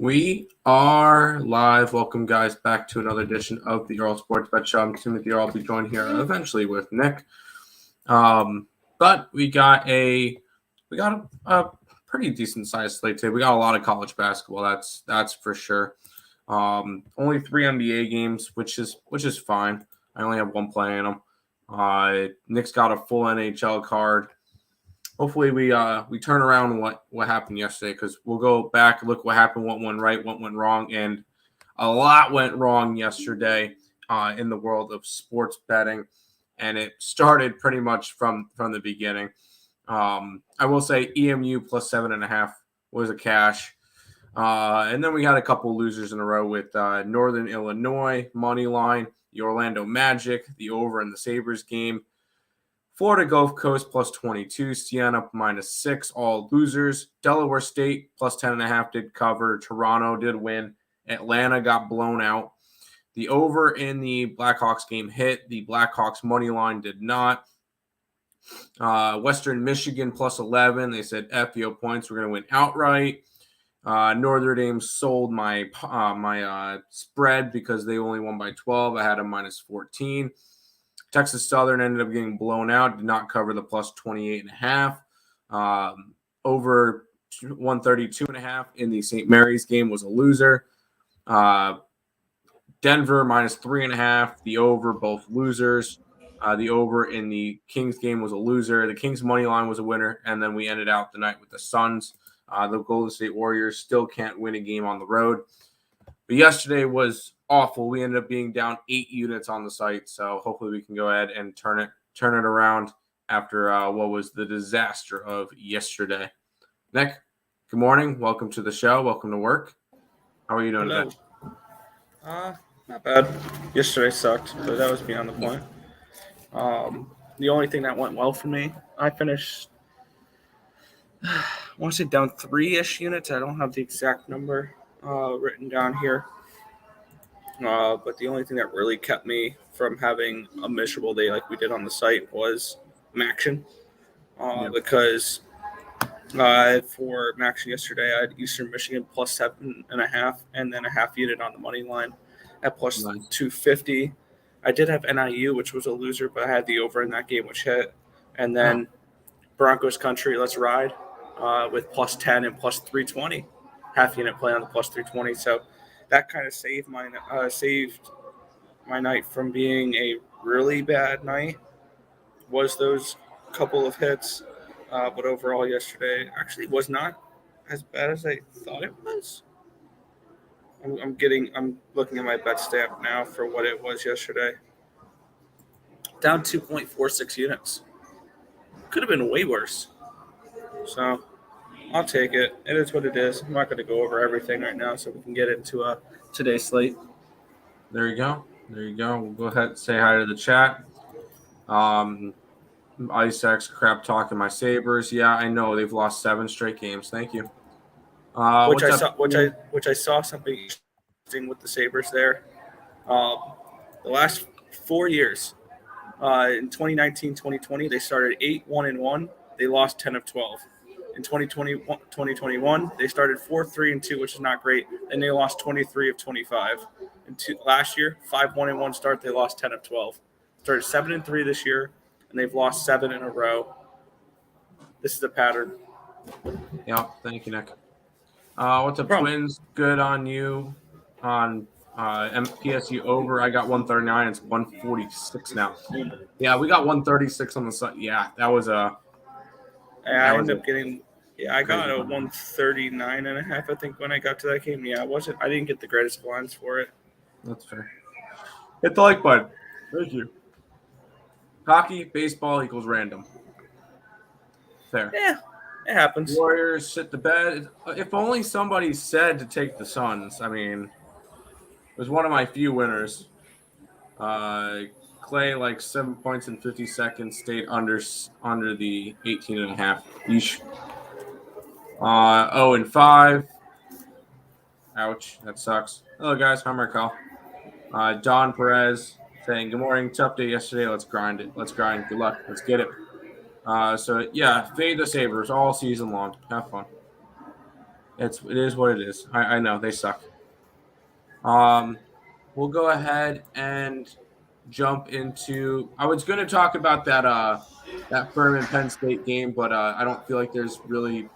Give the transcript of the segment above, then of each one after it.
We are live. Welcome, guys, back to another edition of the Earle Sports Bet Show. I'm Timothy Earle. I'll be joined here eventually with Nick. But we got a pretty decent sized slate today. We got a lot of college basketball. That's for sure. Only 3 NBA games, which is fine. I only have one play in them. Nick's got a full NHL card. Hopefully we turn around what happened yesterday, because we'll go back, look what happened, what went right, what went wrong, and a lot went wrong yesterday in the world of sports betting, and it started pretty much from the beginning. I will say EMU plus 7.5 was a cash, and then we had a couple losers in a row with Northern Illinois money line, the Orlando Magic, the over in the Sabres game. Florida Gulf Coast plus 22, Siena minus 6, all losers. Delaware State plus 10.5 did cover. Toronto did win. Atlanta got blown out. The over in the Blackhawks game hit. The Blackhawks money line did not. Western Michigan plus 11. They said FEO points. We're going to win outright. Notre Dame sold my spread because they only won by 12. I had a minus 14. Texas Southern ended up getting blown out, did not cover the plus 28.5. Over 132.5 in the St. Mary's game was a loser. Denver minus 3.5, the over, both losers. The over in the Kings game was a loser. The Kings money line was a winner, and then we ended out the night with the Suns. The Golden State Warriors still can't win a game on the road. But yesterday was awful. We ended up being down 8 units on the site, so hopefully we can go ahead and turn it around after what was the disaster of yesterday. Nick, good morning. Welcome to the show. Welcome to work. How are you doing today? Not bad. Yesterday sucked, but that was beyond the point. The only thing that went well for me, I finished, I want to say down 3-ish units. I don't have the exact number written down here. But the only thing that really kept me from having a miserable day like we did on the site was Maction. Because for Maction yesterday, I had Eastern Michigan plus 7.5 and then a half unit on the money line at plus 250. I did have NIU, which was a loser, but I had the over in that game, which hit. And then Broncos Country, let's ride with plus 10 and plus 320. Half unit play on the plus 320. So that kind of saved my night from being a really bad night. Was those couple of hits, but overall yesterday actually was not as bad as I thought it was. I'm looking at my bet stamp now for what it was yesterday. Down 2.46 units. Could have been way worse. So I'll take it. It is what it is. I'm not going to go over everything right now, so we can get into today's slate. There you go. We'll go ahead and say hi to the chat. Isaac's crap talking my Sabres. Yeah, I know they've lost 7 straight games. Thank you. Which I saw something interesting with the Sabres there. The last 4 years, in 2019, 2020, they started 8-1-1. They lost 10 of 12. In 2021, they started 4-3-2, which is not great. And they lost 23 of 25. Last year, 5-1-1 start, they lost 10 of 12. Started 7-3 this year, and they've lost 7 in a row. This is a pattern. Yeah, thank you, Nick. What's up, Twins? Good on you. On PSU over, I got 139. It's 146 now. Yeah, we got 136 on the side. Yeah, that was a. I ended up getting. Yeah, I got a 139.5. I think when I got to that game. Yeah, I didn't get the greatest lines for it. That's fair. Hit the like button. Thank you. Hockey, baseball equals random. Fair. Yeah, it happens. Warriors shit the bed. If only somebody said to take the Suns. I mean, it was one of my few winners. Clay, like 7 points in 50 seconds, stayed under the 18.5. Yeesh. 0-5. Ouch, that sucks. Hello, guys. Hi, Markel. Don Perez saying, good morning. Tough day yesterday. Let's grind it. Let's grind. Good luck. Let's get it. So, yeah, fade the Sabres all season long. Have fun. It is what it is. I know they suck. We'll go ahead and jump into. I was going to talk about that Furman Penn State game, but I don't feel like there's really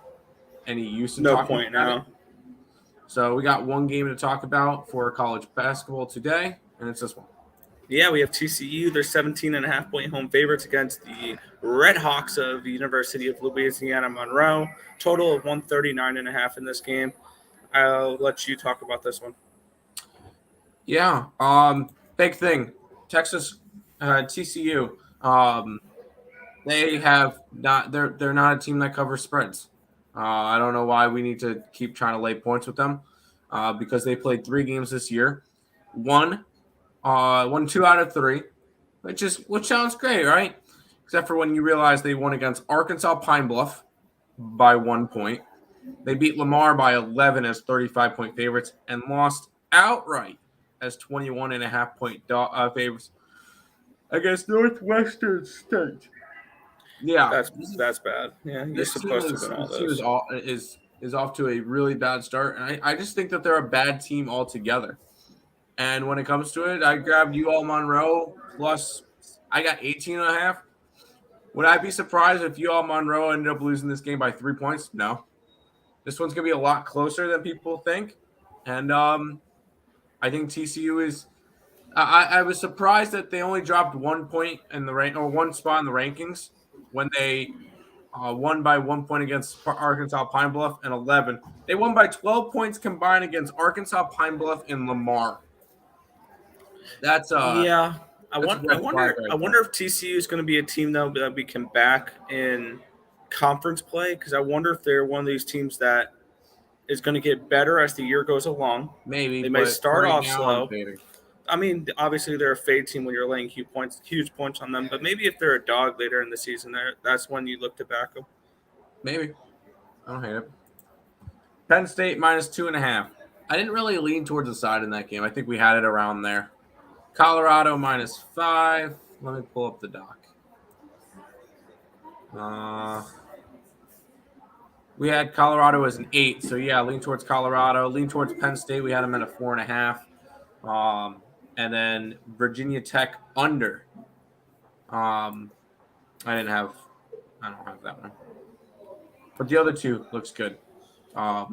any use in No talking point about it. now. So we got one game to talk about for college basketball today, and it's this one. Yeah, we have TCU. They're 17.5-point home favorites against the Red Hawks of the University of Louisiana Monroe. Total of 139.5 in this game. I'll let you talk about this one. Yeah. Big thing. Texas, TCU. They have not. They're not a team that covers spreads. I don't know why we need to keep trying to lay points with them, because they played 3 games this year, won 2 out of 3, which sounds great, right? Except for when you realize they won against Arkansas Pine Bluff by 1 point. They beat Lamar by 11 as 35-point favorites and lost outright as 21.5-point favorites against Northwestern State. Yeah, That's bad. Yeah, you're supposed to win all those. Is off to a really bad start, and I just think that they're a bad team altogether. And when it comes to it, I grabbed UL Monroe plus. I got 18.5. Would I be surprised if UL Monroe ended up losing this game by 3 points? No. This one's gonna be a lot closer than people think, and I think TCU is. I was surprised that they only dropped 1 point in the rank or 1 spot in the rankings when they won by 1 point against Arkansas Pine Bluff and 11. They won by 12 points combined against Arkansas Pine Bluff and Lamar. That's yeah. I that's a red flag right wonder there. if TCU is going to be a team though that we can back in conference play, because I wonder if they're one of these teams that is going to get better as the year goes along. Maybe They may but start right off now, slow. I'm fading. I mean, obviously they're a fade team when you're laying huge points on them. But maybe if they're a dog later in the season, that's when you look to back them. Maybe. I don't hate it. Penn State minus 2.5. I didn't really lean towards the side in that game. I think we had it around there. Colorado minus 5. Let me pull up the doc. We had Colorado as an 8, so yeah, lean towards Colorado. Lean towards Penn State. We had them at a 4.5. And then Virginia Tech under. I don't have that one. But the other two looks good. What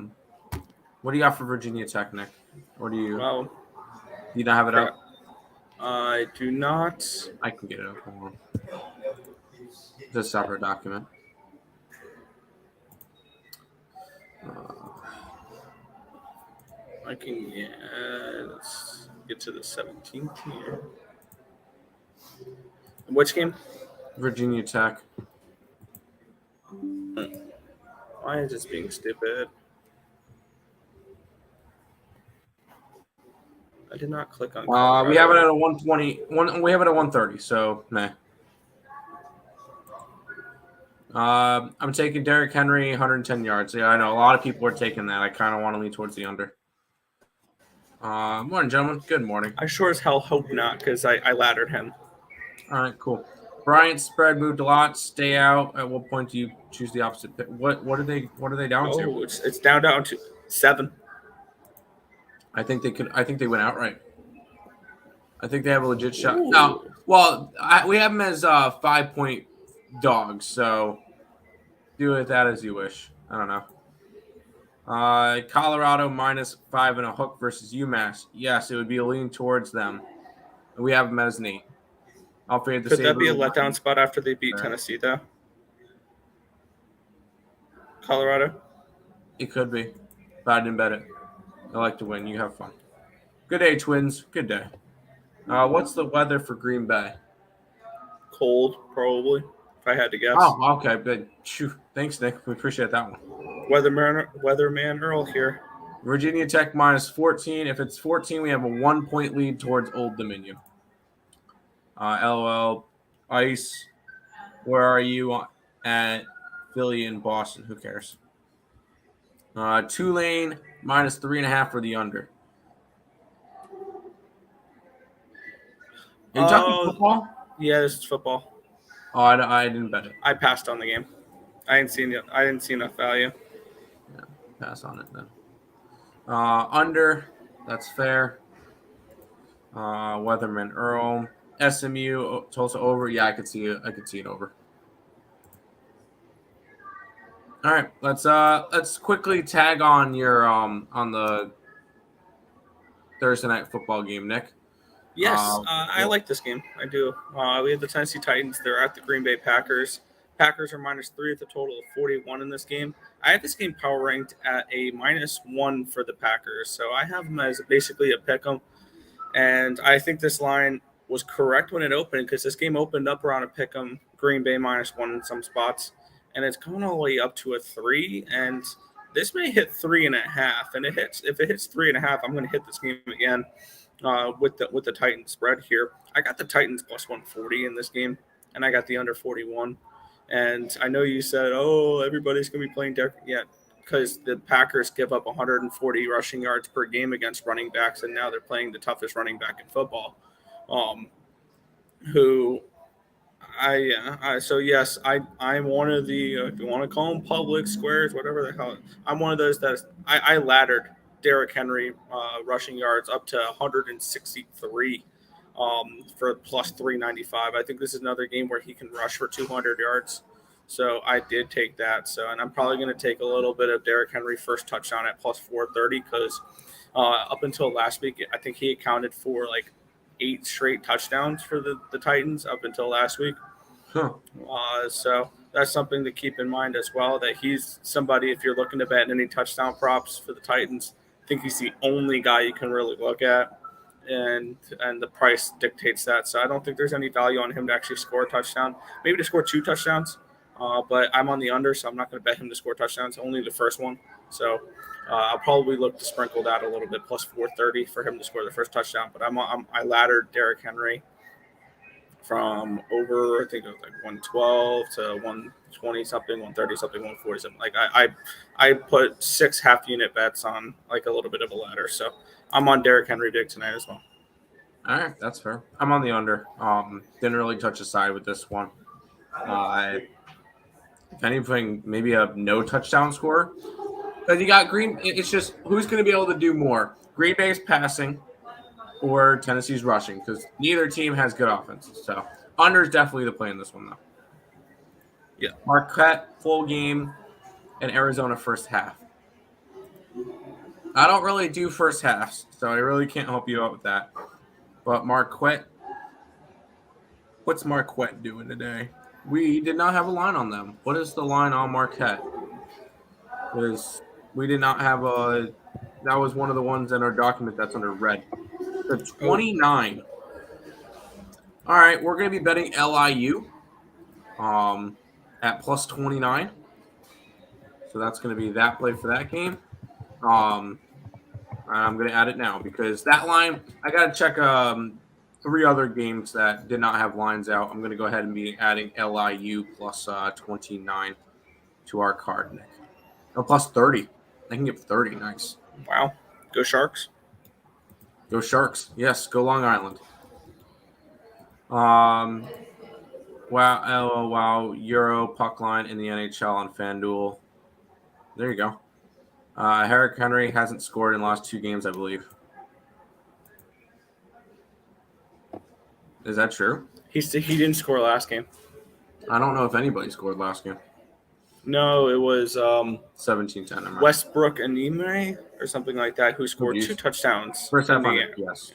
do you got for Virginia Tech, Nick? Or do you not have it up? I do not. I can get it up. Hold on. It's a separate document. I can. Yeah, let's get to the 17th here. Which game? Virginia Tech. Why is this being stupid? I did not click on. We have it at a 120. We have it at 130. So meh. I'm taking Derrick Henry 110 yards. Yeah, I know a lot of people are taking that. I kind of want to lean towards the under. Morning, gentlemen. Good morning. I sure as hell hope not, because I laddered him. All right, cool. Bryant's spread moved a lot. Stay out. At what point do you choose the opposite pick? What are they down to? Oh, it's down to 7. I think they went outright. I think they have a legit shot. Ooh. No, well, we have them as 5-point dogs. So do with that as you wish. I don't know. Colorado minus 5 and a hook versus UMass. Yes, it would be a lean towards them. We have them as an 8. I'll fade the. Could that be a letdown spot after they beat Tennessee, though? Colorado? It could be, but I didn't bet it. I like to win. You have fun. Good day, Twins. Good day. What's the weather for Green Bay? Cold, probably, if I had to guess. Oh, okay. Good. Thanks, Nick. We appreciate that one. Weatherman Earle here. Virginia Tech minus 14. If it's 14, we have a 1-point lead towards Old Dominion. LOL. Ice. Where are you at Philly and Boston? Who cares? Tulane minus 3.5 for the under. Are you talking football? Yeah, this is football. Oh, I didn't bet it. I passed on the game. I didn't see enough value. pass on it then. Under, that's fair. Weatherman Earle. SMU Tulsa over. Yeah, I could see it. I could see it over. All right, let's quickly tag on your on the Thursday night football game, Nick. Yes, I like this game. I do. We have the Tennessee Titans. They're at the Green Bay Packers. Packers are -3 at the total of 41 in this game. I have this game power ranked at a -1 for the Packers, so I have them as basically a pick 'em. And I think this line was correct when it opened because this game opened up around a pick 'em, Green Bay -1 in some spots, and it's going all the way up to a 3. And this may hit 3.5. And if it hits 3.5, I'm going to hit this game again. With the Titans spread here. I got the Titans +140 in this game, and I got the under 41. And I know you said, oh, everybody's going to be playing Derek. Yeah, because the Packers give up 140 rushing yards per game against running backs, and now they're playing the toughest running back in football. So yes, I'm one of the, if you want to call them public squares, whatever the hell, I'm one of those that I laddered Derrick Henry rushing yards up to 163 for +395. I think this is another game where he can rush for 200 yards. So I did take that. And I'm probably going to take a little bit of Derrick Henry first touchdown at +430 because up until last week, I think he accounted for like 8 straight touchdowns for the Titans up until last week. Huh. So that's something to keep in mind as well, that he's somebody, if you're looking to bet any touchdown props for the Titans, I think he's the only guy you can really look at, and the price dictates that. So I don't think there's any value on him to actually score a touchdown, maybe to score 2 touchdowns, but I'm on the under, so I'm not going to bet him to score touchdowns, only the first one. So I'll probably look to sprinkle that a little bit, +430 for him to score the first touchdown. But I laddered Derrick Henry from over, I think it was like 112 to 120 something, 130 something, 140 something. Like I put 6 half-unit bets on like a little bit of a ladder. So I'm on Derrick Henry big tonight as well. All right, that's fair. I'm on the under. Didn't really touch a side with this one. If anything, maybe a no touchdown score. Because you got it's just who's going to be able to do more? Green Bay's passing or Tennessee's rushing, because neither team has good offenses. So under is definitely the play in this one, though. Yeah. Marquette, full game, and Arizona first half. I don't really do first halves, so I really can't help you out with that. But Marquette, what's Marquette doing today? We did not have a line on them. What is the line on Marquette? Because we did not have a – that was one of the ones in our document that's under red. The 29. All right, we're going to be betting LIU at +29. So that's going to be that play for that game. I'm going to add it now because that line, I got to check 3 other games that did not have lines out. I'm going to go ahead and be adding LIU +29 to our card, Nick. Oh, +30. I can give 30. Nice. Wow. Go Sharks. Go Sharks. Yes, go Long Island. Wow. Oh, wow. Euro puck line in the NHL on FanDuel. There you go. Derrick Henry hasn't scored in the last 2 games, I believe. Is that true? He didn't score last game. I don't know if anybody scored last game. No, it was 17-10. Westbrook and Imre or something like that, who scored 2 touchdowns. First half on it, yes.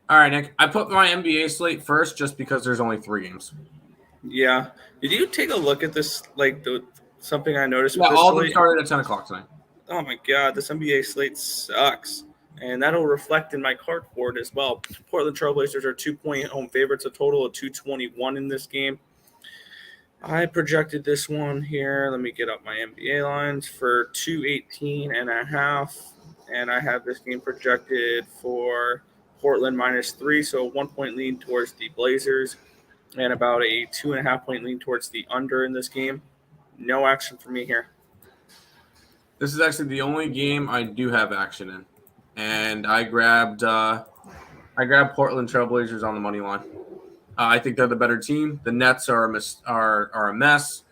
All right, Nick. I put my NBA slate first just because there's only 3 games. Yeah. Did you take a look at this? Like something I noticed. Yeah, all of them started at 10 o'clock tonight. Oh my God, this NBA slate sucks, and that'll reflect in my card board as well. Portland Trailblazers are 2-point home favorites, a total of 221 in this game. I projected this one here. Let me get up my NBA lines for 218.5, and I have this game projected for Portland -3, so a 1-point lean towards the Blazers, and about a 2.5-point lean towards the under in this game. No action for me here. This is actually the only game I do have action in, and I grabbed Portland Trailblazers on the money line. I think they're the better team. The Nets are a mess.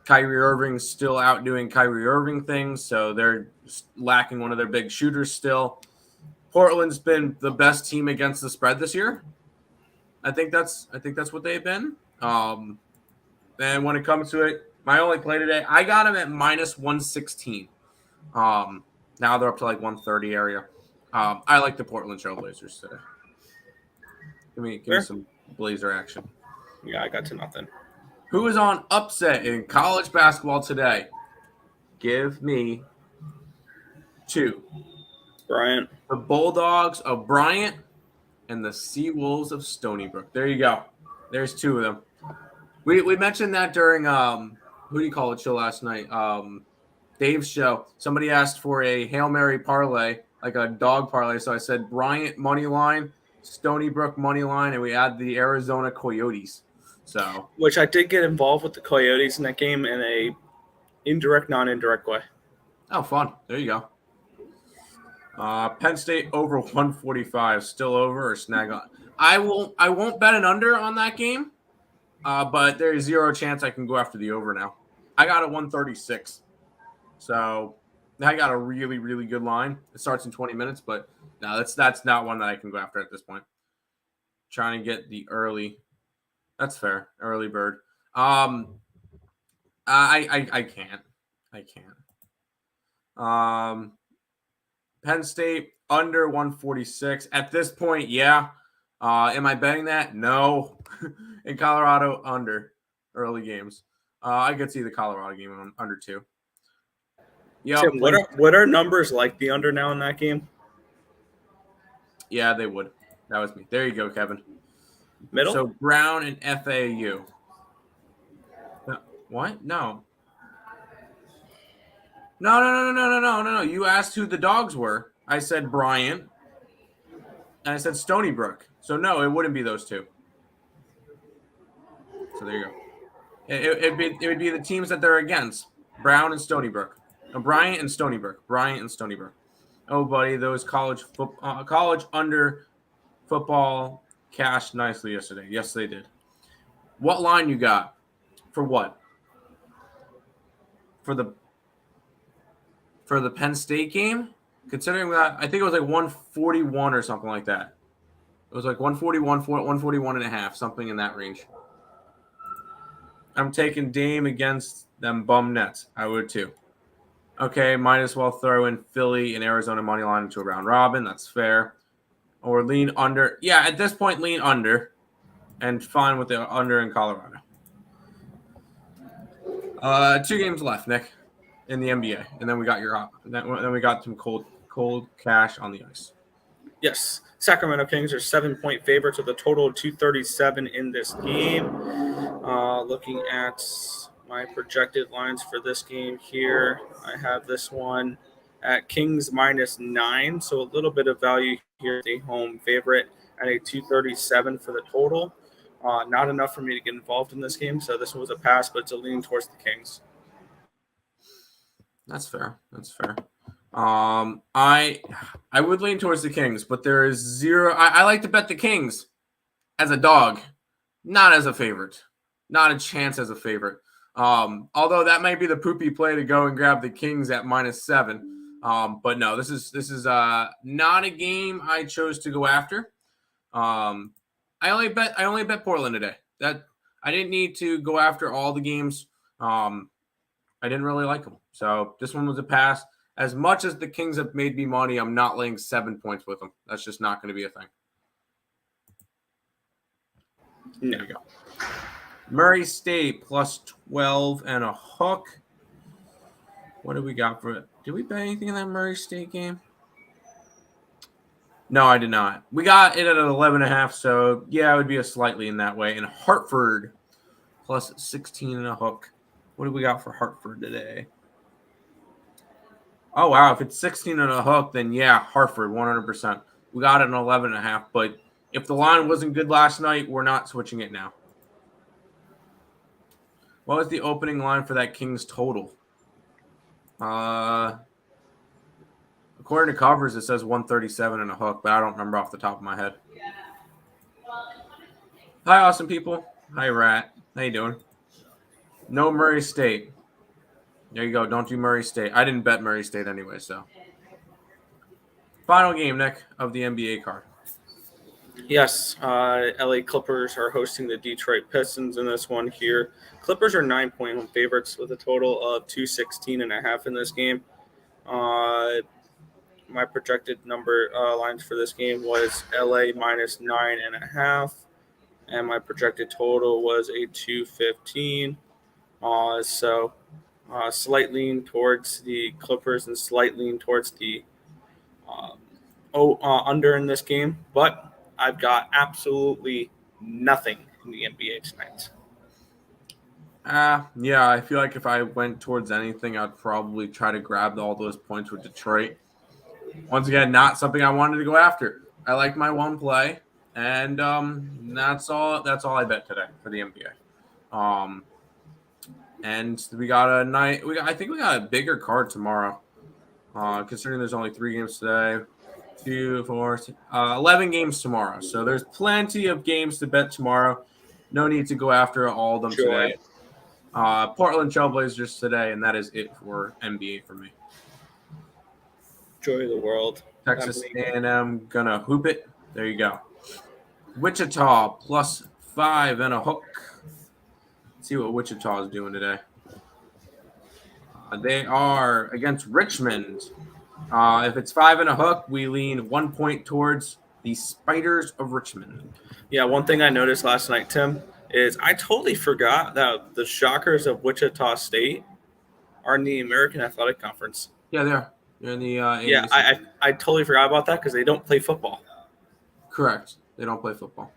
Kyrie Irving's still out doing Kyrie Irving things, so they're lacking one of their big shooters still. Portland's been the best team against the spread this year. I think that's what they've been. And when it comes to it, my only play today, I got them at minus 116. Now they're up to like 130 area. I like the Portland Trailblazers today. Give me some Blazer action. Yeah, I got to nothing. Who is on upset in college basketball today? Give me 2. Bryant. The Bulldogs of Bryant and the Seawolves of Stony Brook. There you go. There's 2 of them. We mentioned that during who do you call it show last night? Dave's show. Somebody asked for a Hail Mary parlay, like a dog parlay. So I said Bryant money line, Stony Brook money line, and we add the Arizona Coyotes. So, which I did get involved with the Coyotes in that game in a indirect, non-indirect way. Oh, fun. There you go. Penn State over 145, still over or snag on. I won't bet an under on that game, but there's 0 chance I can go after the over now. I got a 136. So I got a really, really good line. It starts in 20 minutes, but no, that's not one that I can go after at this point. Trying to get the early. That's fair. Early bird. I can't. Penn State under 146. At this point, yeah. Am I betting that? No. In Colorado, under early games. I could see the Colorado game on under 2. Yeah. Tim, what are numbers like the under now in that game? Yeah, they would. That was me. There you go, Kevin. Middle? So Brown and FAU. What? No. No. You asked who the dogs were. I said Bryant. And I said Stony Brook. So no, it wouldn't be those 2. So there you go. It would be the teams that they're against. Brown and Stony Brook. Bryant and Stony Brook. Oh, buddy, those college under football cashed nicely yesterday. Yes, they did. What line you got? For what? For the Penn State game? Considering that, I think it was like 141 or something like that. It was like 141 and a half, something in that range. I'm taking Dame against them bum Nets. I would too. Okay, might as well throw in Philly and Arizona money line into a round robin. That's fair. Or lean under. Yeah, at this point, lean under. And fine with the under in Colorado. 2 games left, Nick, in the NBA. And then we got then we got some cold cash on the ice. Yes. Sacramento Kings are 7-point favorites with a total of 237 in this game. Looking at my projected lines for this game here, I have this one at Kings -9, so a little bit of value here at the home favorite at a 237 for the total. Not enough for me to get involved in this game, so this one was a pass, but it's a lean towards the Kings. That's fair. I would lean towards the Kings, but there is 0. I like to bet the Kings as a dog, not as a favorite. Not a chance as a favorite. Although that might be the poopy play to go and grab the Kings at -7. But no, this is not a game I chose to go after. I only bet Portland today. That I didn't need to go after all the games. I didn't really like them. So this one was a pass. As much as the Kings have made me money, I'm not laying 7 points with them. That's just not going to be a thing. There you go. Murray State +12 and a hook. What do we got for it? Did we bet anything in that Murray State game? No, I did not. We got it at 11.5, so yeah, it would be a slightly in that way. And Hartford +16 and a hook. What do we got for Hartford today? Oh, wow. If it's 16 and a hook, then yeah, Hartford, 100%. We got it an 11.5, but if the line wasn't good last night, we're not switching it now. What was the opening line for that Kings total? According to covers, it says 137 and a hook, but I don't remember off the top of my head. Hi, awesome people. Hi, Rat. How you doing? No Murray State. There you go. Don't do Murray State. I didn't bet Murray State anyway, so. Final game, Nick, of the NBA card. Yes, LA Clippers are hosting the Detroit Pistons in this one here. Clippers are 9-point home favorites with a total of 216.5 in this game. My projected number lines for this game was LA minus 9.5, and my projected total was a 215. Slight lean towards the Clippers and slight lean towards the under in this game, but I've got absolutely nothing in the NBA tonight. Yeah, I feel like if I went towards anything, I'd probably try to grab all those points with Detroit. Once again, not something I wanted to go after. I like my one play, and that's all I bet today for the NBA. And we got a night. I think we got a bigger card tomorrow. Considering there's only 3 games today, 2, 4, 11 games tomorrow. So there's plenty of games to bet tomorrow. No need to go after all of them today. Portland Trailblazers today, and that is it for NBA for me. Joy of the world. Texas A&M gonna hoop it. There you go. Wichita +5 and a hook. Let's see what Wichita is doing today. They are against Richmond. If it's 5 and a hook, we lean 1 point towards the Spiders of Richmond. Yeah, one thing I noticed last night, Tim, is I totally forgot that the Shockers of Wichita State are in the American Athletic Conference. Yeah, they are. They're in the I totally forgot about that because they don't play football. Correct. They don't play football.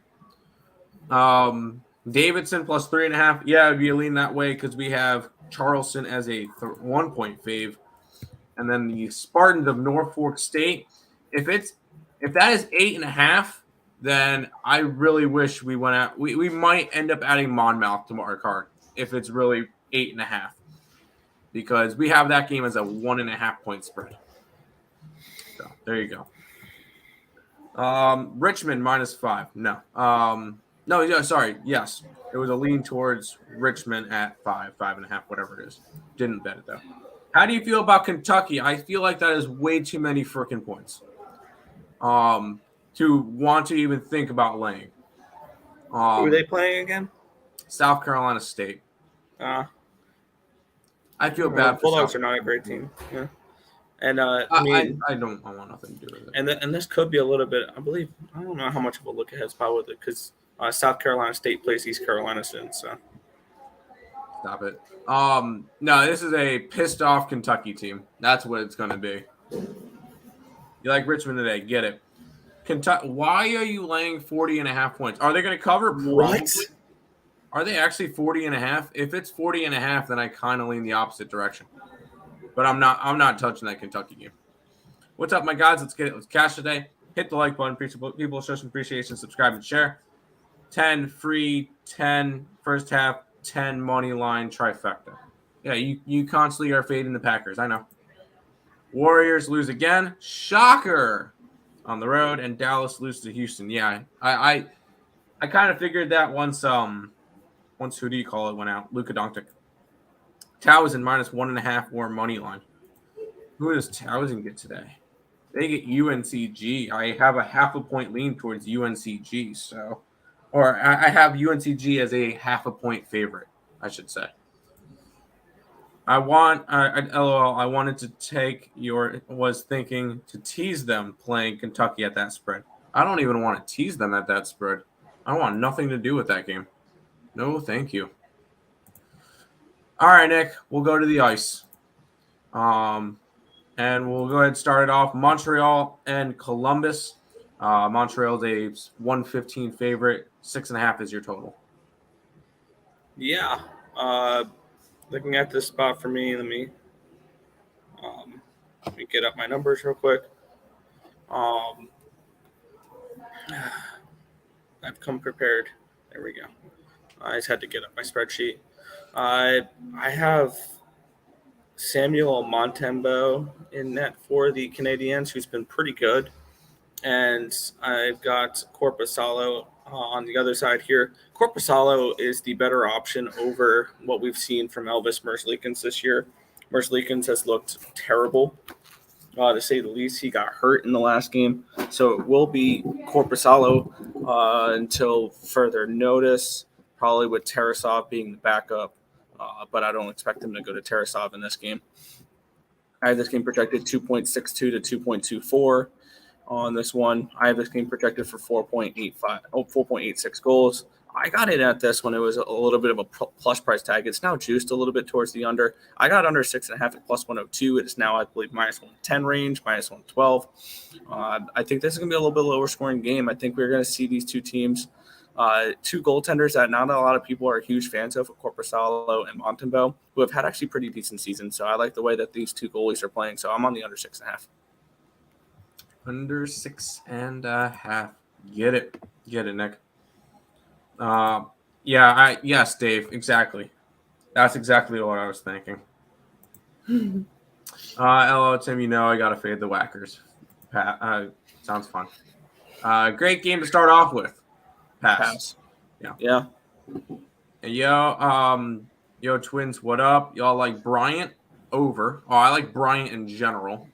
Davidson +3.5. Yeah, we lean that way because we have Charleston as a 1 point fave. And then the Spartans of Norfolk State. If that is 8.5, then I really wish we went out. We might end up adding Monmouth to our card if it's really 8.5, because we have that game as a 1.5 point spread. So there you go. Richmond -5. No, sorry. Yes, it was a lean towards Richmond at 5.5, whatever it is. Didn't bet it though. How do you feel about Kentucky? I feel like that is way too many freaking points. To want to even think about laying. Who are they playing again? South Carolina State. I feel bad for Bulldogs are not a great team. Yeah. And I want nothing to do with it. And this could be a little bit. I don't know how much of a look ahead spot with it because South Carolina State plays East Carolina soon. So stop it. No, this is a pissed off Kentucky team. That's what it's going to be. You like Richmond today? Get it. Kentucky. Why are you laying 40.5 points? Are they going to cover? What? Are they actually 40.5? If it's 40.5, then I kind of lean the opposite direction. But I'm not touching that Kentucky game. What's up, my guys? Let's get it. Let's cash today. Hit the like button. People show some appreciation. Subscribe and share. 10 free, 10 first half, 10 money line trifecta. Yeah, you constantly are fading the Packers. I know. Warriors lose again. Shocker. On the road, and Dallas loses to Houston. Yeah, I kind of figured that once who do you call it went out? Luka Doncic. Towson -1.5 or money line. Who does Towson get today? They get UNCG. I have a 0.5 point lean towards UNCG, or I have UNCG as a 0.5 point favorite, I should say. I wanted to was thinking to tease them playing Kentucky at that spread. I don't even want to tease them at that spread. I want nothing to do with that game. No, thank you. All right, Nick, we'll go to the ice. And we'll go ahead and start it off. Montreal and Columbus. Montreal's a 115 favorite. 6.5 is your total. Yeah. Looking at this spot for me, let me get up my numbers real quick. I've come prepared. There we go. I just had to get up my spreadsheet. I have Samuel Montembeault in net for the Canadiens, who's been pretty good. And I've got Korpisalo on the other side here. Korpisalo is the better option over what we've seen from Elvis Merzlikins this year. Merzlikins has looked terrible, to say the least. He got hurt in the last game, so it will be Korpisalo until further notice, probably with Tarasov being the backup, but I don't expect him to go to Tarasov in this game. I have this game projected 2.62 to 2.24 on this one. I have this game projected for 4.86 goals. I got it at this when it was a little bit of a plus price tag. It's now juiced a little bit towards the under. I got under 6.5 at plus 102. It's now, I believe, minus 110 range, minus 112. I think this is going to be a little bit lower scoring game. I think we're going to see these two teams, two goaltenders that not a lot of people are huge fans of, Korpisalo and Montembeau, who have had actually pretty decent seasons. So I like the way that these two goalies are playing. So I'm on the under 6.5. Under 6.5. Get it, Nick. Yes, Dave. Exactly. That's exactly what I was thinking. Hello, Tim. You know I gotta fade the Whackers. Sounds fun. Great game to start off with. Pass. Yeah. Yo, Twins. What up? Y'all like Bryant over? Oh, I like Bryant in general.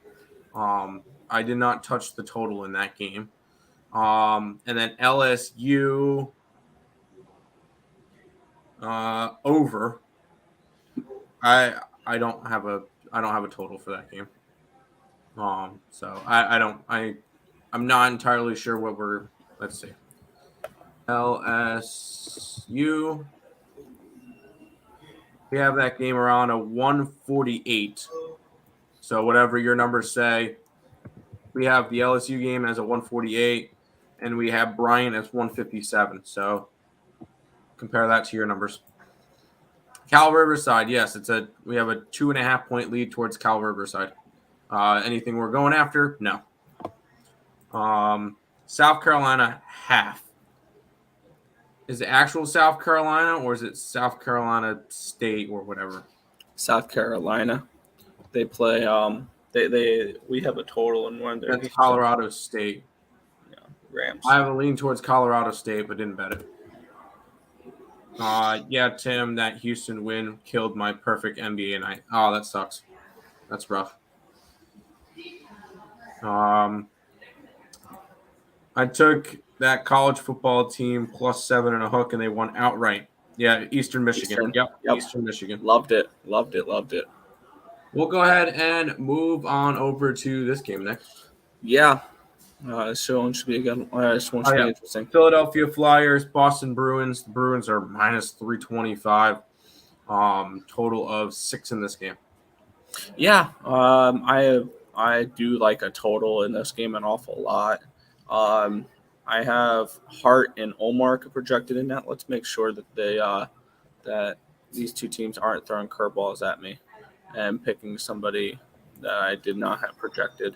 I did not touch the total in that game. And then LSU over. I don't have a total for that game. So I'm not entirely sure what we're. Let's see. LSU. We have that game around a 148. So whatever your numbers say, we have the LSU game as a 148, and we have Bryant as 157. So compare that to your numbers. Cal Riverside, yes, we have a 2.5 point lead towards Cal Riverside. Anything we're going after? No. South Carolina half. Is it actual South Carolina or is it South Carolina State or whatever? South Carolina. They play. We have a total in one. That's Colorado State. Yeah, Rams. I have a lean towards Colorado State, but didn't bet it. Yeah, Tim, that Houston win killed my perfect NBA night. Oh, that sucks. That's rough. I took that college football team +7 and a hook, and they won outright. Yeah, Eastern Michigan. Yep. Eastern Michigan. Loved it. We'll go ahead and move on over to this game next. Yeah. This one should be a good one. This one should be interesting. Philadelphia Flyers, Boston Bruins. The Bruins are minus 325. Total of 6 in this game. Yeah. I do like a total in this game an awful lot. I have Hart and Olmark projected in that. Let's make sure that that these two teams aren't throwing curveballs at me and picking somebody that I did not have projected.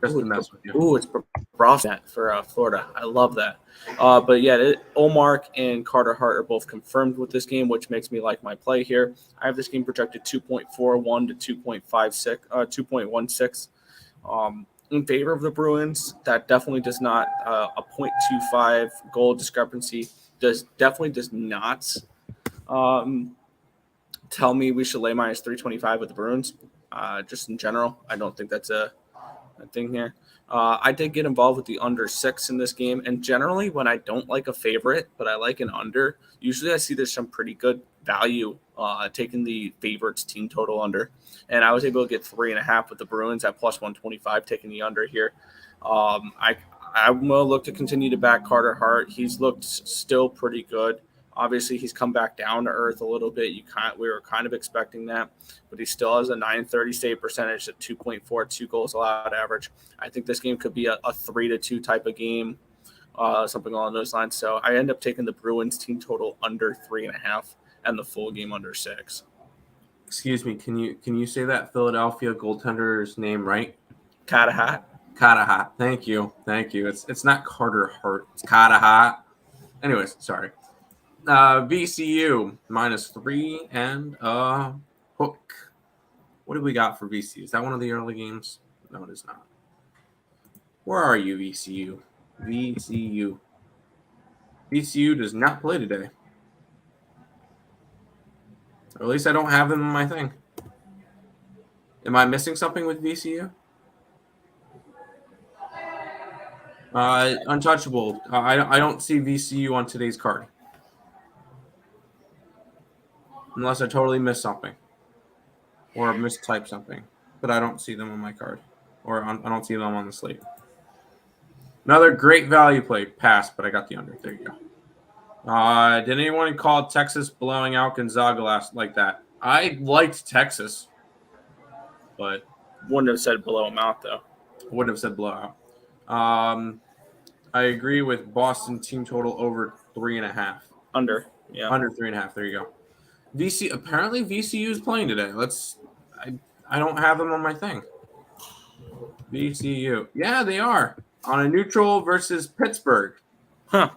Just to mess with you. Ooh, it's Brosnan for Florida. I love that. But yeah, Olmark and Carter Hart are both confirmed with this game, which makes me like my play here. I have this game projected 2.41 to 2.16. In favor of the Bruins. That definitely does not a 0.25 goal discrepancy does not tell me we should lay minus 325 with the Bruins. Just in general, I don't think that's a thing here. I did get involved with the under 6 in this game, and generally when I don't like a favorite but I like an under, usually I see there's some pretty good value taking the favorites team total under, and I was able to get 3.5 with the Bruins at plus 125 taking the under here. I will look to continue to back Carter Hart. He's looked still pretty good. Obviously, he's come back down to earth a little bit. We were kind of expecting that, but he still has a .930 save percentage at 2.42 goals allowed average. I think this game could be a 3-2 type of game, something along those lines. So I end up taking the Bruins team total under 3.5 and the full game under 6. Excuse me, can you say that Philadelphia goaltender's name right? Katahat. Thank you. It's not Carter Hart. It's Katahat. Anyways, sorry. VCU -3 and hook. What do we got for VCU? Is that one of the early games? No, it is not. Where are you, VCU? VCU does not play today. Or at least I don't have them in my thing. Am I missing something with VCU? Untouchable. I don't see VCU on today's card. Unless I totally missed something. Or mistyped something. But I don't see them on my card. I don't see them on the slate. Another great value play. Pass, but I got the under. There you go. Did anyone call Texas blowing out Gonzaga last like that? I liked Texas. But wouldn't have said blow them out, though. Wouldn't have said blowout. I agree with Boston team total over 3.5. Under, yeah. Under 3.5. There you go. Apparently VCU is playing today. I don't have them on my thing. VCU. Yeah, they are. On a neutral versus Pittsburgh. Huh.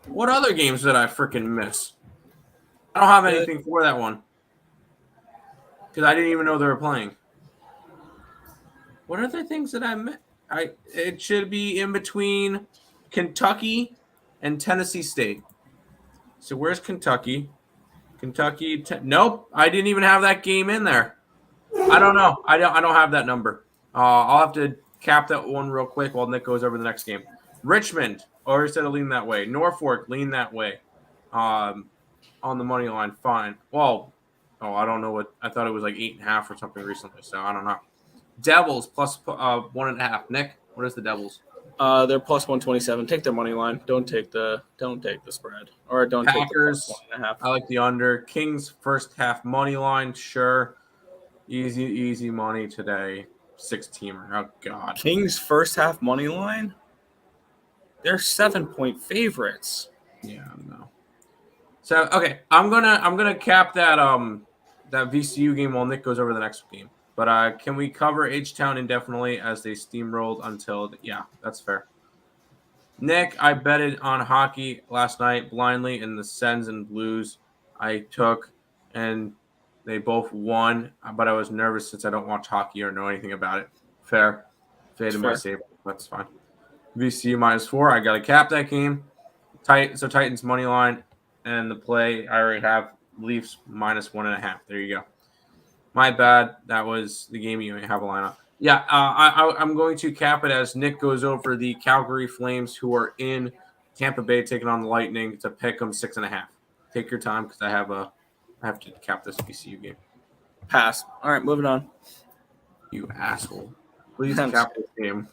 What other games did I freaking miss? I don't have anything for that one. Because I didn't even know they were playing. What other things did I miss? It should be in between Kentucky and Tennessee State. So where's Kentucky? Nope, I didn't even have that game in there. I don't know. I don't have that number. I'll have to cap that one real quick while Nick goes over the next game. Richmond, already said to lean that way. Norfolk, lean that way. On the money line, fine. Well, I don't know what I thought it was like 8.5 or something recently, so I don't know. Devils plus 1.5. Nick, what is the Devils? They're plus 127. Take their money line. Don't take the spread, or don't Packers, take the plus 1.5. I like the under. Kings first half money line, sure. Easy money today. 6-teamer. Oh God. Kings first half money line. They're 7-point favorites. Yeah, no. So okay, I'm gonna cap that VCU game while Nick goes over the next game. But can we cover H-Town indefinitely as they steamrolled until yeah, that's fair. Nick, I betted on hockey last night blindly in the Sens and Blues I took, and they both won, but I was nervous since I don't watch hockey or know anything about it. Fair. Faded my save. That's fine. VCU -4. I got to cap that game. So Titans money line and the play I already have Leafs -1.5. There you go. My bad. That was the game you have a lineup. Yeah, I'm going to cap it as Nick goes over the Calgary Flames, who are in Tampa Bay taking on the Lightning to pick them 6.5. Take your time because I have to cap this VCU game. Pass. All right, moving on. You asshole. Please cap this game.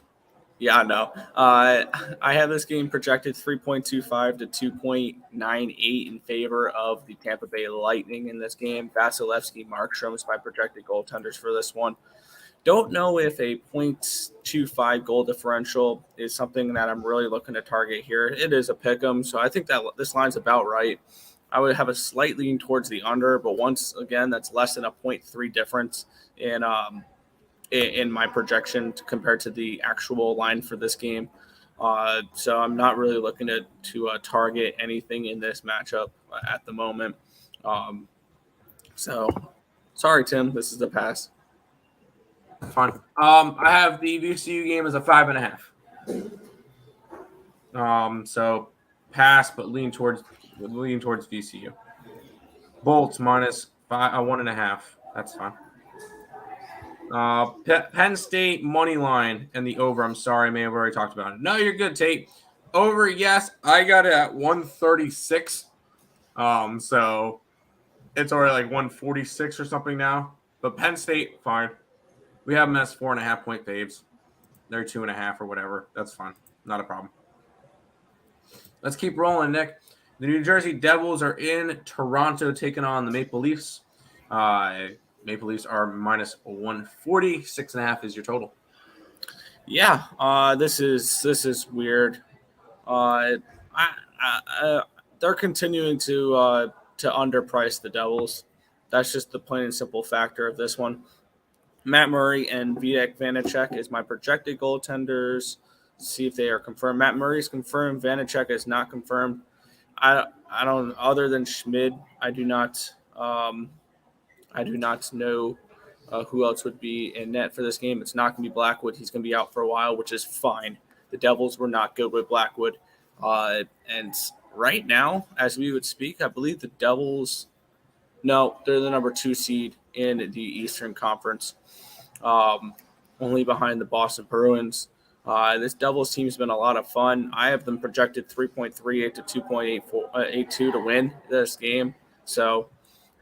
Yeah, I know. I have this game projected 3.25 to 2.98 in favor of the Tampa Bay Lightning in this game. Vasilevsky, Markstrom is my projected goaltenders for this one. Don't know if a 0.25 goal differential is something that I'm really looking to target here. It is a pick 'em, so I think that this line's about right. I would have a slight lean towards the under, but once again, that's less than a 0.3 difference in my projection compared to the actual line for this game. So I'm not really looking to target anything in this matchup at the moment. So sorry, Tim, this is the pass. Fine. I have the VCU game as a 5.5. So pass, but lean towards VCU. Bolts -1.5. That's fine. Penn State money line and the over. I'm sorry, I may have already talked about it. No, you're good, Tate. Over, yes. I got it at 136. So it's already like 146 or something now. But Penn State, fine. We have them as 4.5-point faves. They're 2.5 or whatever. That's fine. Not a problem. Let's keep rolling, Nick. The New Jersey Devils are in Toronto taking on the Maple Leafs. Maple Leafs are -140. 6.5 is your total. Yeah, this is weird. They're continuing to underprice the Devils. That's just the plain and simple factor of this one. Matt Murray and Vitek Vanacek is my projected goaltenders. See if they are confirmed. Matt Murray is confirmed. Vanacek is not confirmed. I don't. Other than Schmid, I do not know who else would be in net for this game. It's not going to be Blackwood. He's going to be out for a while, which is fine. The Devils were not good with Blackwood. And right now, as we would speak, I believe the Devils No, they're the number 2 seed in the Eastern Conference, only behind the Boston Bruins. This Devils team's been a lot of fun. I have them projected 3.38 to 2.82 to win this game. So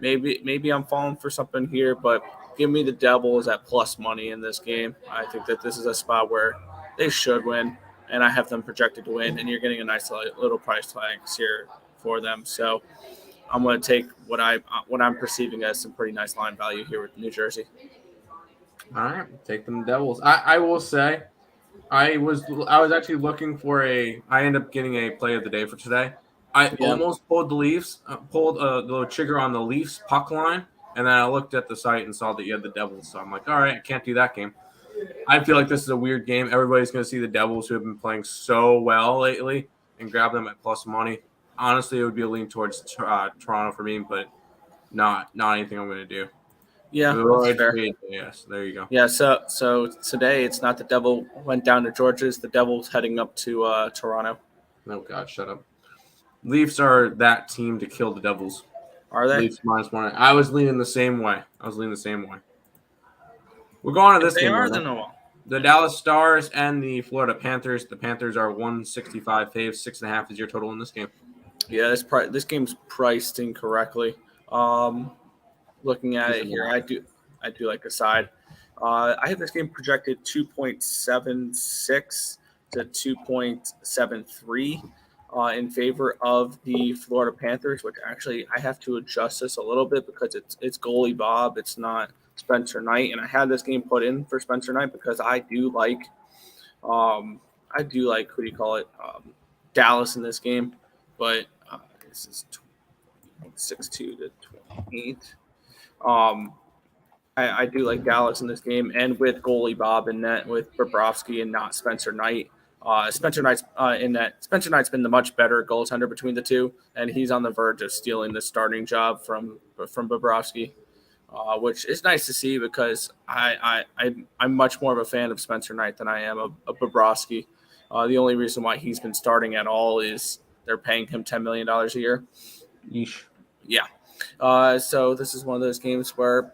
maybe I'm falling for something here, but give me the Devils at plus money in this game. I think that this is a spot where they should win, and I have them projected to win, and you're getting a nice little price tags here for them. So I'm going to take what I'm perceiving as some pretty nice line value here with New Jersey. All right, take them Devils. I will say, I was actually looking for I ended up getting a play of the day for today. I almost pulled the Leafs, pulled the trigger on the Leafs puck line, and then I looked at the site and saw that you had the Devils. So I'm like, all right, I can't do that game. I feel like this is a weird game. Everybody's going to see the Devils, who have been playing so well lately, and grab them at plus money. Honestly, it would be a lean towards Toronto for me, but not anything I'm going to do. Yeah, that's fair. Yes, there you go. Yeah, so today it's not the Devil went down to Georgia. It's the Devils heading up to Toronto. Oh, God, shut up. Leafs are that team to kill the Devils. Are they? Leafs -1. I was leaning the same way. We're going to this game. The Dallas Stars and the Florida Panthers. The Panthers are 165 faves. 6.5 is your total in this game. Yeah, this game's priced incorrectly. Looking at it here, I do like the side. I have this game projected 2.76 to 2.73 in favor of the Florida Panthers, which actually I have to adjust this a little bit because it's goalie Bob. It's not Spencer Knight, and I had this game put in for Spencer Knight because I do like Dallas in this game, but this is 6.62 to 28. I do like Dallas in this game, and with goalie Bob in net with Bobrovsky and not Spencer Knight. Spencer Knight's in that. Spencer Knight's been the much better goaltender between the two, and he's on the verge of stealing the starting job from Bobrovsky, which is nice to see because I'm much more of a fan of Spencer Knight than I am of Bobrovsky. The only reason why he's been starting at all is they're paying him $10 million a year. Yeesh. Yeah. So this is one of those games where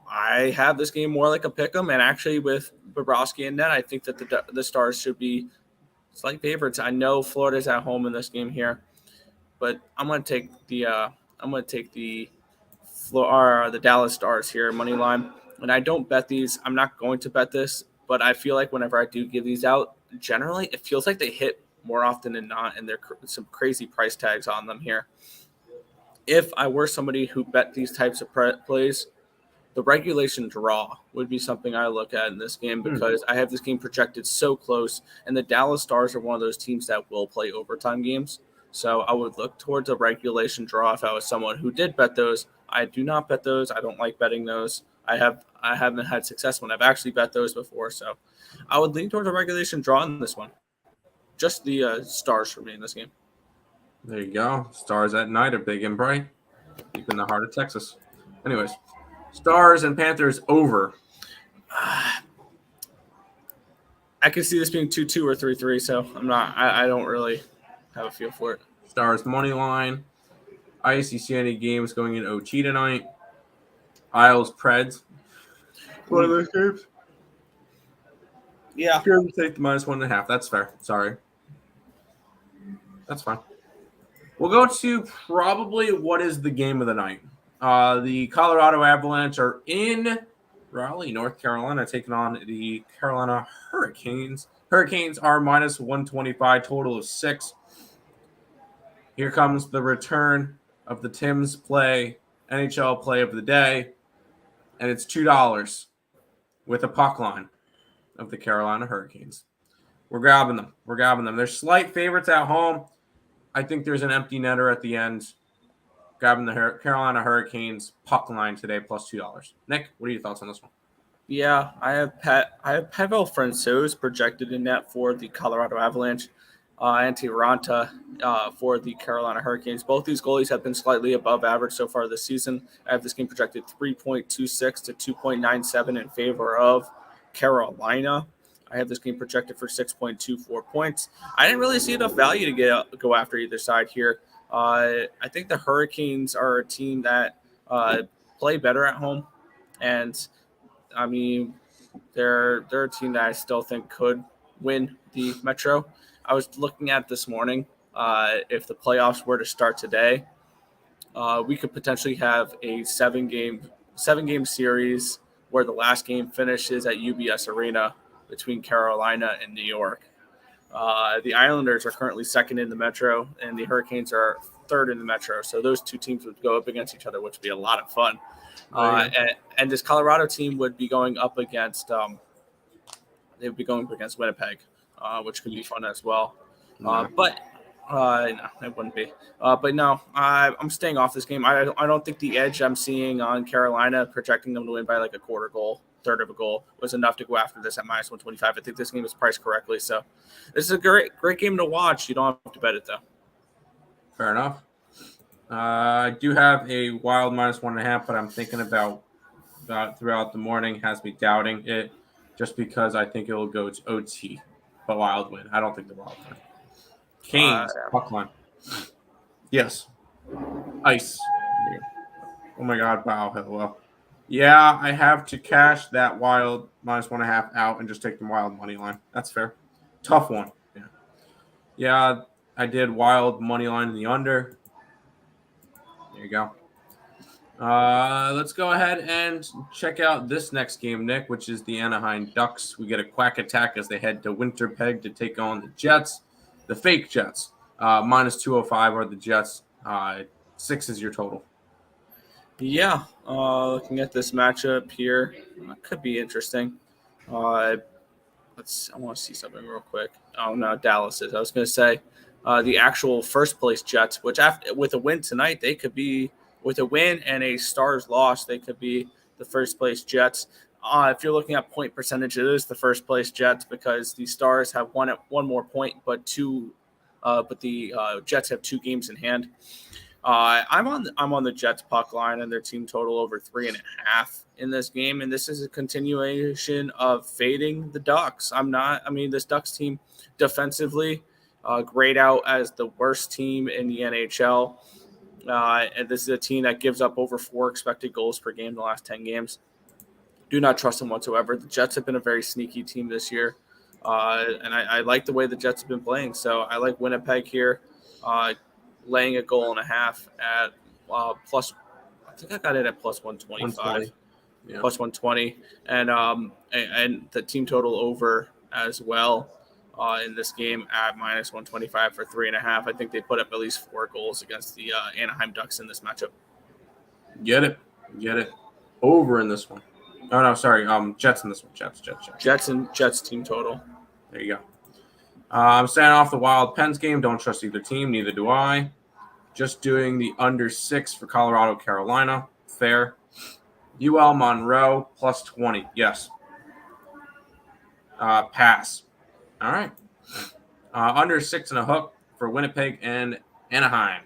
I have this game more like a pick'em, and actually with Bobrovsky in net, I think that the Stars should be slight favorites. I know Florida's at home in this game here, but I'm going to take the Dallas Stars here money line. And I don't bet these. I'm not going to bet this, but I feel like whenever I do give these out, generally it feels like they hit more often than not, and there's some crazy price tags on them here. If I were somebody who bet these types of plays, the regulation draw would be something I look at in this game because I have this game projected so close, and the Dallas Stars are one of those teams that will play overtime games. So I would look towards a regulation draw if I was someone who did bet those. I do not bet those. I don't like betting those. I haven't had success when I've actually bet those before. So I would lean towards a regulation draw in this one. Just the Stars for me in this game. There you go. Stars at night are big and bright. Deep in the heart of Texas. Anyways, Stars and Panthers over. I can see this being 2-2 or 3-3, so I don't really have a feel for it. Stars money line. ICC any games going in OT tonight. Isles Preds. One of those games. Yeah. If you're going to take the -1.5, that's fair. Sorry. That's fine. We'll go to probably what is the game of the night. The Colorado Avalanche are in Raleigh, North Carolina, taking on the Carolina Hurricanes. Hurricanes are -125, total of 6. Here comes the return of the Tim's play, NHL play of the day, and it's $2 with a puck line of the Carolina Hurricanes. We're grabbing them. They're slight favorites at home. I think there's an empty netter at the end. Grabbing the Carolina Hurricanes puck line today plus $2. Nick, what are your thoughts on this one? Yeah, I have Pavel Francouz projected in net for the Colorado Avalanche, Antti Ranta for the Carolina Hurricanes. Both these goalies have been slightly above average so far this season. I have this game projected 3.26 to 2.97 in favor of Carolina. I have this game projected for 6.24 points. I didn't really see enough value to go after either side here. I think the Hurricanes are a team that play better at home, and I mean they're a team that I still think could win the Metro. I was looking at this morning. If the playoffs were to start today, we could potentially have a seven game series where the last game finishes at UBS Arena between Carolina and New York. The Islanders are currently second in the Metro, and the Hurricanes are third in the Metro. So those two teams would go up against each other, which would be a lot of fun. And this Colorado team would be going up against they would be going up against Winnipeg, which could be fun as well. But no, it wouldn't be. But no, I'm staying off this game. I don't think the edge I'm seeing on Carolina, projecting them to win by like a quarter goal, third of a goal, was enough to go after this at -125. I think this game is priced correctly. So this is a great game to watch. You don't have to bet it, though. Fair enough. I do have a Wild -1.5, but I'm thinking about throughout the morning, has me doubting it just because I think it will go to OT. But Wild win. I don't think the Wild win. Canes, puck line. Yes. Ice. Oh my God. Wow. Hello. Yeah, I have to cash that Wild -1.5 out and just take the Wild money line. That's fair. Tough one. Yeah, I did Wild money line in the under. There you go. Let's go ahead and check out this next game, Nick, which is the Anaheim Ducks. We get a quack attack as they head to Winnipeg to take on the Jets, the fake Jets. -205 are the Jets. 6 is your total. Yeah, looking at this matchup here, could be interesting. I want to see something real quick. Oh no, Dallas is. I was going to say the actual first place Jets, which with a win tonight, they could be. With a win and a Stars loss, they could be the first place Jets. If you're looking at point percentage, it is the first place Jets because the Stars have one more point, but the Jets have 2 games in hand. I'm on the Jets puck line and their team total over 3.5 in this game, and this is a continuation of fading the Ducks. This Ducks team defensively grayed out as the worst team in the NHL. And this is a team that gives up over 4 expected goals per game in the last 10 games. Do not trust them whatsoever. The Jets have been a very sneaky team this year, and I like the way the Jets have been playing. So I like Winnipeg here, laying 1.5 goals at plus. I think I got it at plus 125, plus 120, and the team total over as well. In this game at -125 for 3.5. I think they put up at least 4 goals against the Anaheim Ducks in this matchup. Get it. Over in this one. Oh no, sorry. Jets in this one. Jets team total. There you go. I'm staying off the Wild Pens game. Don't trust either team. Neither do I. Just doing the under 6 for Colorado, Carolina. Fair. UL Monroe +20. Yes. Pass. All right. Under 6.5 for Winnipeg and Anaheim.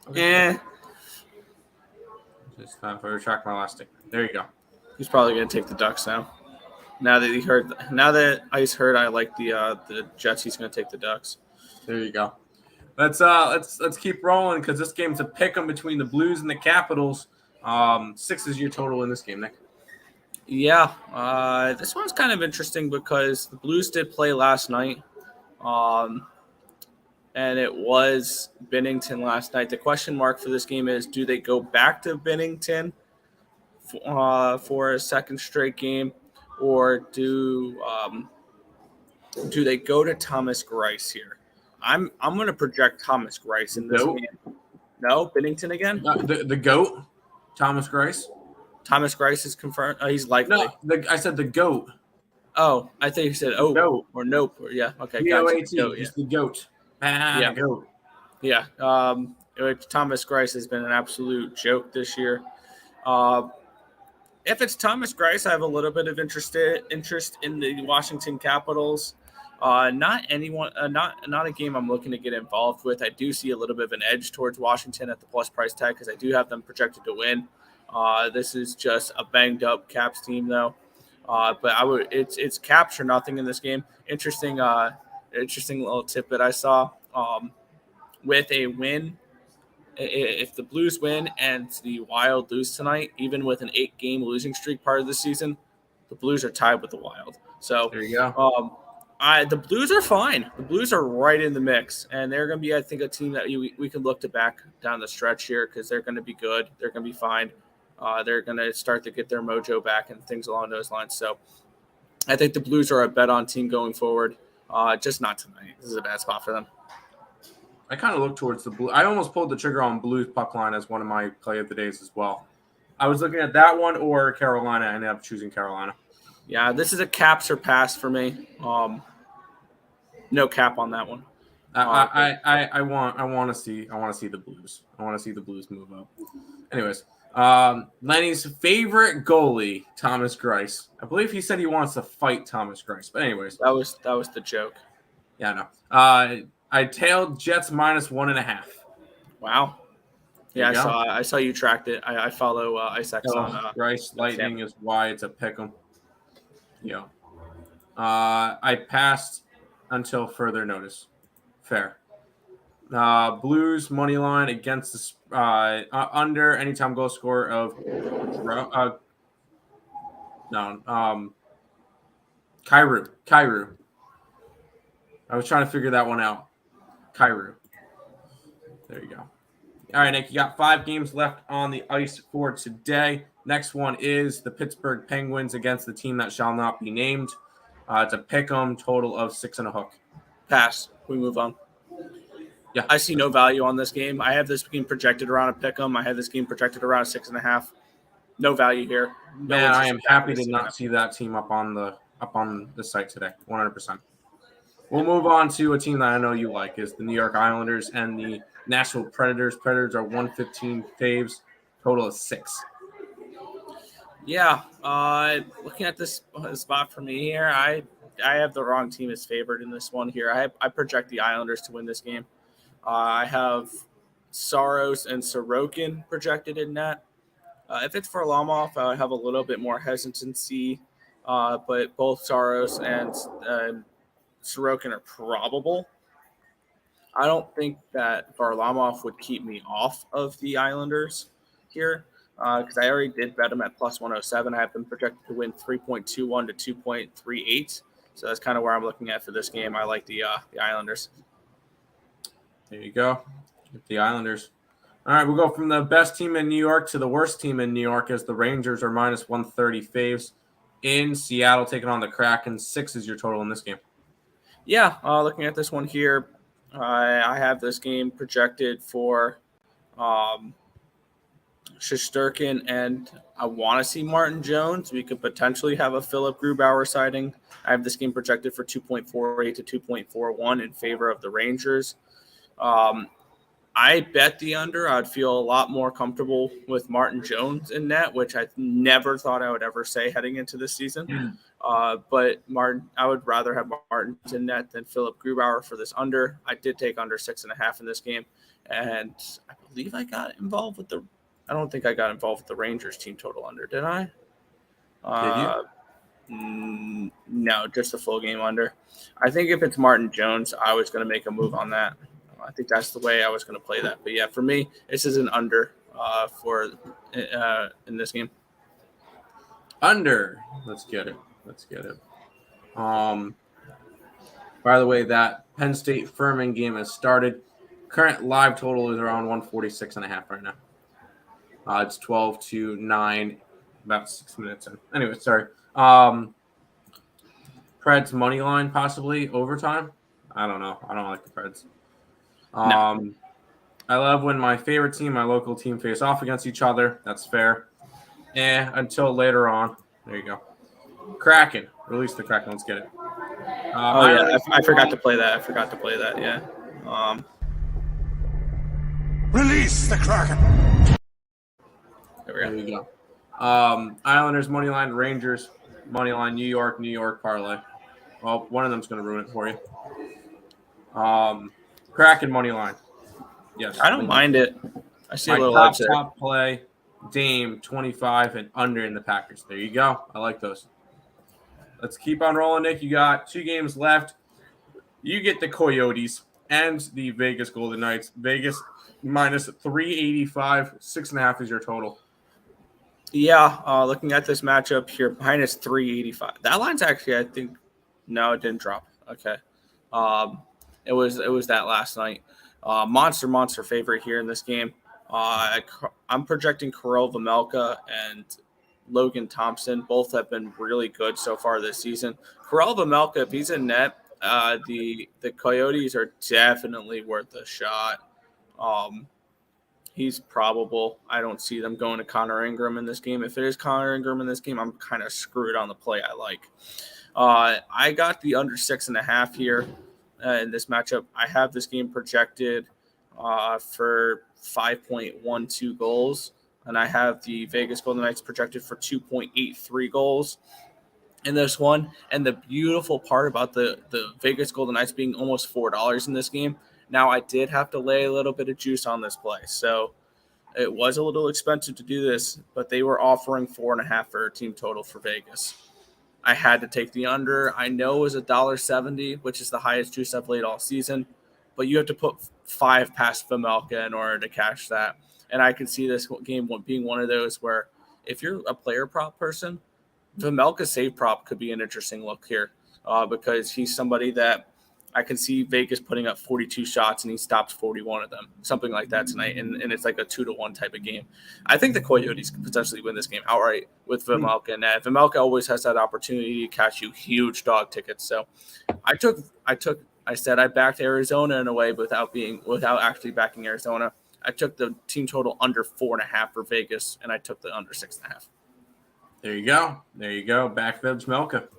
Okay. Just time for retract my last statement. There you go. He's probably going to take the Ducks now. Now that Ice heard I like the Jets, he's going to take the Ducks. There you go. Let's keep rolling because this game's a pick'em between the Blues and the Capitals. 6 is your total in this game, Nick. Yeah, this one's kind of interesting because the Blues did play last night, and it was Binnington last night. The question mark for this game is, do they go back to Binnington for a second straight game, or do they go to Thomas Greiss here? I'm going to project Thomas Greiss in this game. No, Binnington again? The GOAT, Thomas Greiss. Thomas Greiss is confirmed. He's likely. No, I said the GOAT. Oh, I think you said goat. Or nope. Or, yeah, okay. GOAT. Just the GOAT. Yeah. GOAT. Yeah. Thomas Greiss has been an absolute joke this year. If it's Thomas Greiss, I have a little bit of interest in the Washington Capitals. Not a game I'm looking to get involved with. I do see a little bit of an edge towards Washington at the plus price tag because I do have them projected to win. This is just a banged up Caps team though. But it's Caps or nothing in this game. Interesting little tidbit I saw. With a win if the Blues win and the Wild lose tonight, even with an 8-game losing streak part of the season, the Blues are tied with the Wild. So There you go. the Blues are fine. The Blues are right in the mix, and they're going to be, I think, a team that we can look to back down the stretch here because they're going to be good. They're going to be fine. They're going to start to get their mojo back and things along those lines. So I think the Blues are a bet-on team going forward. Just not tonight. This is a bad spot for them. I kind of look towards the Blue. I almost pulled the trigger on Blues puck line as one of my play of the days as well. I was looking at that one or Carolina. I ended up choosing Carolina. Yeah, this is a caps or pass for me. No cap on that one. I want to see the Blues. I want to see the Blues move up. Anyways, Lenny's favorite goalie, Thomas Greiss. I believe he said he wants to fight Thomas Greiss. But anyways, that was the joke. Yeah, no. I tailed Jets -1.5. Wow. Yeah, I saw you tracked it. I follow Isaacs on Greiss Lightning is why it's a pick'em. Yeah. I passed until further notice. Fair. Blues money line against the under anytime goal score of Kyrou. I was trying to figure that one out. Kyrou. There you go. All right, Nick, you got 5 games left on the ice for today. Next one is the Pittsburgh Penguins against the team that shall not be named. It's a pick'em, total of 6 and a hook. Pass. We move on. Yeah, I see no value on this game. I have this game projected around a pick'em. I have this game projected around a 6.5. No value here. Man, I am happy to not see that team up on the site today. 100%. We'll move on to a team that I know you like, is the New York Islanders and the Nashville Predators. Predators are 115 faves, total of 6. Yeah, looking at this spot for me here, I have the wrong team as favored in this one here. I project the Islanders to win this game. I have Saros and Sorokin projected in net. If it's for Varlamov, I would have a little bit more hesitancy, but both Saros and Sorokin are probable. I don't think that Varlamov would keep me off of the Islanders here because I already did bet them at +107. I have them projected to win 3.21 to 2.38. So that's kind of where I'm looking at for this game. I like the Islanders. There you go. The Islanders. All right, we'll go from the best team in New York to the worst team in New York as the Rangers are -130 faves in Seattle taking on the Kraken. 6 is your total in this game. Yeah, looking at this one here, I have this game projected for Shesterkin, and I want to see Martin Jones. We could potentially have a Philip Grubauer sighting. I have this game projected for 2.48 to 2.41 in favor of the Rangers. I bet the under. I'd feel a lot more comfortable with Martin Jones in net, which I never thought I would ever say heading into this season. But I would rather have Martin in net than Philip Grubauer for this under. I did take under 6.5 in this game, and I believe I got involved with I don't think I got involved with the Rangers team total under, did I? Did you? No, just a full game under. I think if it's Martin Jones, I was going to make a move on that. I think that's the way I was going to play that. But yeah, for me, this is an under in this game. Under. Let's get it. By the way, that Penn State Furman game has started. Current live total is around 146.5 right now. It's 12-9, about 6 minutes in. Anyway, sorry. Preds money line, possibly overtime. I don't know. I don't like the Preds. No. I love when my favorite team, my local team, face off against each other. That's fair. Until later on. There you go. Kraken. Release the Kraken. Let's get it. I forgot to play that. Yeah. Release the Kraken. There we go. Islanders money line, Rangers money line, New York parlay. Well, one of them's going to ruin it for you. Kraken money line. Yes. I don't mind it. I see my a little top play, Dame 25 and under in the Packers. There you go. I like those. Let's keep on rolling, Nick. You got 2 games left. You get the Coyotes and the Vegas Golden Knights. Vegas minus 385, 6.5 is your total. Yeah, looking at this matchup here, minus 385. That line's actually, I think, no, it didn't drop. Okay, it was that last night. Monster favorite here in this game. I'm projecting Karel Vejmelka and Logan Thompson. Both have been really good so far this season. Karel Vejmelka, if he's in net, the Coyotes are definitely worth a shot. He's probable. I don't see them going to Connor Ingram in this game. If it is Connor Ingram in this game, I'm kind of screwed on the play I like. I got the under 6.5 here in this matchup. I have this game projected for 5.12 goals, and I have the Vegas Golden Knights projected for 2.83 goals in this one. And the beautiful part about the Vegas Golden Knights being almost $4 in this game, now I did have to lay a little bit of juice on this play. So it was a little expensive to do this, but they were offering 4.5 for a team total for Vegas. I had to take the under. I know it was $1.70, which is the highest juice I've laid all season, but you have to put 5 past Vejmelka in order to cash that. And I can see this game being one of those where if you're a player prop person, Vejmelka's save prop could be an interesting look here because he's somebody that I can see Vegas putting up 42 shots and he stops 41 of them, something like that tonight. And it's like a 2-1 type of game. I think the Coyotes could potentially win this game outright with Vejmelka and Ned. Vejmelka always has that opportunity to catch you huge dog tickets. So I said I backed Arizona in a way without actually backing Arizona. I took the team total under 4.5 for Vegas, and I took the under 6.5. There you go. Back Vejmelka.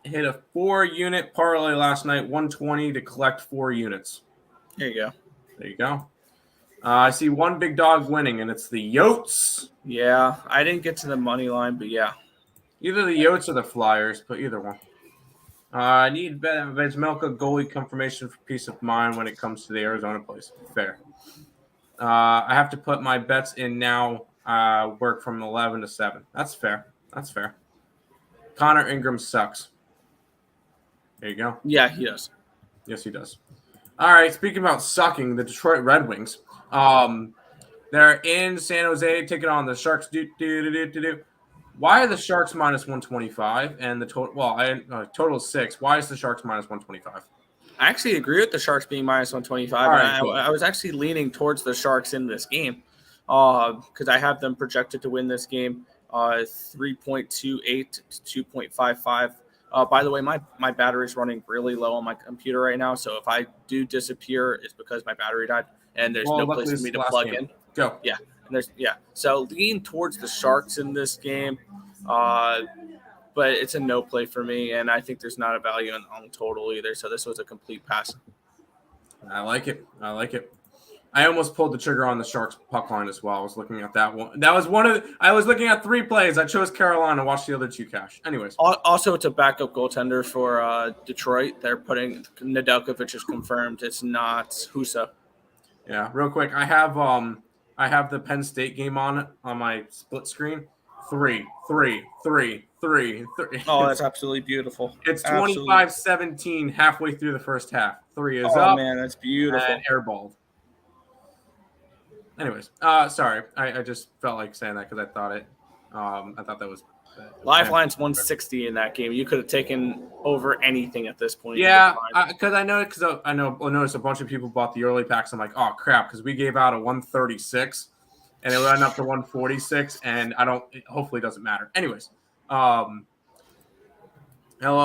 Hit a 4-unit parlay last night, 120 to collect 4 units. There you go. I see one big dog winning, and it's the Yotes. Yeah, I didn't get to the money line, but yeah. Either the Yotes or the Flyers, but either one. I need Vejmelka goalie confirmation for peace of mind when it comes to the Arizona place. Fair. I have to put my bets in now, work from 11 to 7. That's fair. Connor Ingram sucks. There you go. Yeah, he does. Yes, he does. All right, speaking about sucking, the Detroit Red Wings. They're in San Jose taking on the Sharks. Why are the Sharks minus 125 and the total? Well, total is 6. Why is the Sharks minus 125? I actually agree with the Sharks being minus 125. Right, cool. I was actually leaning towards the Sharks in this game because I have them projected to win this game 3.28 to 2.55. By the way, my battery is running really low on my computer right now, so if I do disappear, it's because my battery died and there's no place for me to plug in. Go. Yeah. So lean towards the Sharks in this game, but it's a no play for me, and I think there's not a value on total either. So this was a complete pass. I like it. I almost pulled the trigger on the Sharks puck line as well. I was looking at that one. That was I was looking at 3 plays. I chose Carolina. Watch the other 2 cash. Anyways. Also, it's a backup goaltender for Detroit. They're putting Nedeljkovic is confirmed. It's not Husa. Yeah, real quick. I have the Penn State game on my split screen. 3. Oh, that's absolutely beautiful. It's 25-17 halfway through the first half. 3 is up. Oh man, that's beautiful. And airballed. Anyways, sorry. I just felt like saying that because I thought that was Lifeline's 160 in that game. You could have taken over anything at this point. Yeah, because I noticed a bunch of people bought the early packs. I'm like, oh crap, because we gave out a 136 and it went up to 146, and hopefully it doesn't matter. Anyways, hello,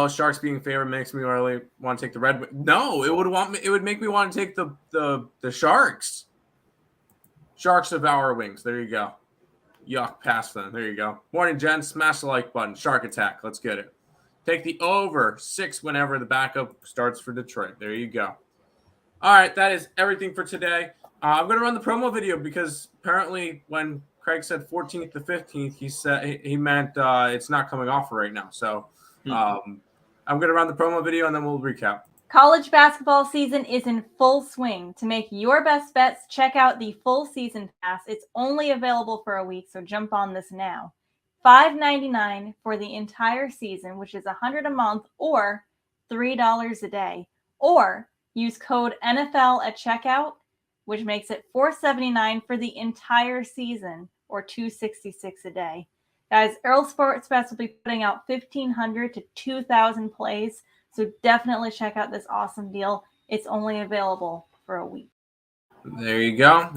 Sharks being favored makes me really want to take the Red Wings. No, it would make me want to take the Sharks. Sharks of our wings. There you go. Yuck, pass them. There you go. Morning, gents. Smash the like button. Shark attack. Let's get it. Take the over 6 whenever the backup starts for Detroit. There you go. All right, that is everything for today. I'm going to run the promo video because apparently when Craig said 14th to 15th, he meant it's not coming off right now. So I'm going to run the promo video and then we'll recap. College basketball season is in full swing. To make your best bets, check out the full season pass. It's only available for a week, so jump on this now. $5.99 for the entire season, which is $100 a month or $3 a day. Or Use code NFL at checkout, which makes it $4.79 for the entire season, or $2.66 a day. Guys, Earle Sportsbets will be putting out 1,500 to 2,000 plays, so definitely check out this awesome deal. It's only available for a week. There you go.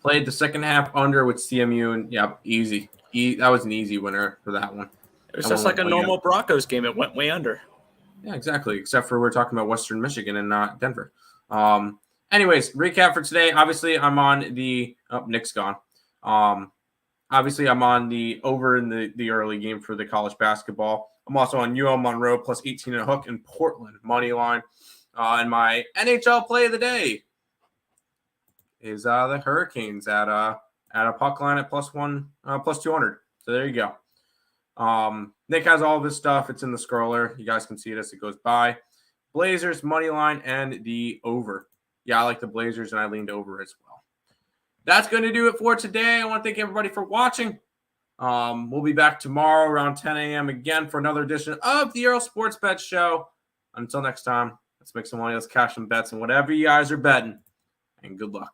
Played the second half under with CMU, and easy. That was an easy winner for that one. It was just like a normal Broncos game. It went way under. Yeah, exactly. Except for we're talking about Western Michigan and not Denver. Anyways, recap for today. Obviously, I'm on the Nick's gone. Obviously, I'm on the over in the early game for the college basketball. I'm also on UL Monroe plus 18 and a hook in Portland money line. And my NHL play of the day is the Hurricanes at a puck line at plus 200. So there you go. Nick has all this stuff. It's in the scroller. You guys can see it as it goes by. Blazers money line and the over. Yeah, I like the Blazers and I leaned over as well. That's going to do it for today. I want to thank everybody for watching. We'll be back tomorrow around 10 a.m. again for another edition of the Earle Sports Bet Show. Until next time, let's make some money. Let's cash some bets and whatever you guys are betting. And good luck.